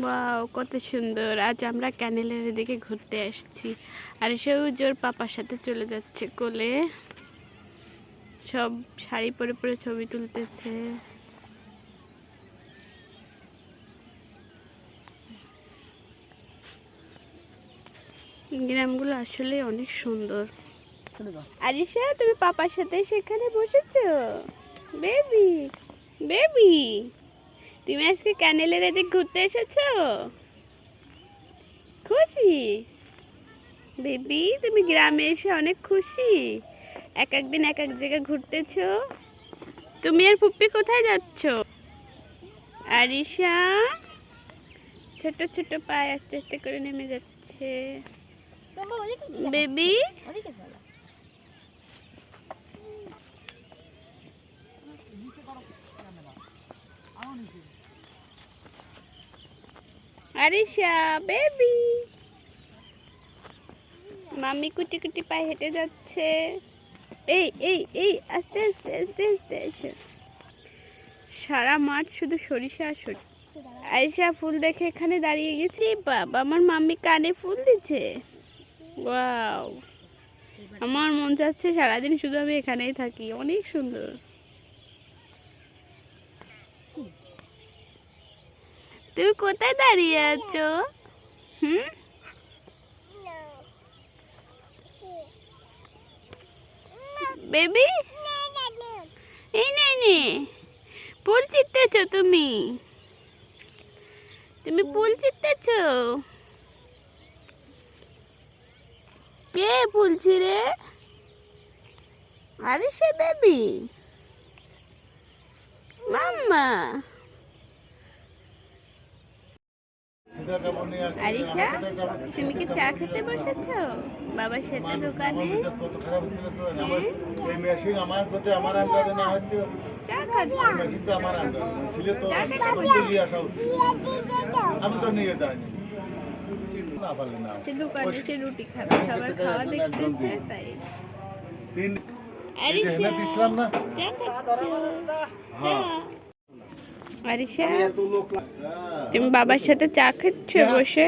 Wow, কত সুন্দর। আজ আমরা ক্যানেলের দিকে ঘুরতে আসছি, আর সেও জোর পাপার সাথে চলে যাচ্ছে কোলে। সব শাড়ি পরে পরে ছবি তুলতেছে। গ্রামগুলো আসলে অনেক সুন্দর। আরিশা, তুমি পাপার সাথে সেখানে বসেছো? বেবি, বেবি, তুমি আজকে ক্যানেলের এদিক ঘুরতে এসেছো? খুশি? বেবি, তুমি গ্রামে এসে অনেক খুশি? এক একদিন এক এক জায়গায় ঘুরতেছো। তুমি আর পুপ্পি কোথায় যাচ্ছ? আরিশা ছোট ছোট পায়ে আস্তে আস্তে করে নেমে যাচ্ছে। বেবি, আরিশা বেবি, মাম্মি কুটি কুটি পায়ে হেঁটে যাচ্ছে। এই এই এই আস্তে আস্তে আস্তে আস্তে এসে। সারা মাঠ শুধু সরিষা আর সরিষা। আরিশা ফুল দেখে এখানে দাঁড়িয়ে গেছি। বাবা, আমার মাম্মি কানে ফুল দিচ্ছে। ওয়াও, আমার মন চাচ্ছে সারাদিন শুধু আমি এখানেই থাকি। অনেক সুন্দর। তুমি কোথায় দাঁড়িয়ে আছো? হুম, বেবি, এই নে নে, ফুল চিনতেছো তুমি? তুমি ফুল চিনতেছো? কে ফুল ছিঁড়ে? আরে সে বেবি, মাম্মা। আরিশা, তুমি কি চা খেতে বসেছো বাবার সাথে দোকানে? চা খাচ্ছো? দোকানে সে রুটি খাবে, সবার খাওয়া দেখতেছে তাই। আরিশা, চা খাচ্ছো? চা। আরিশা, তুমি বাবার সাথে চা খাচ্ছো বসে?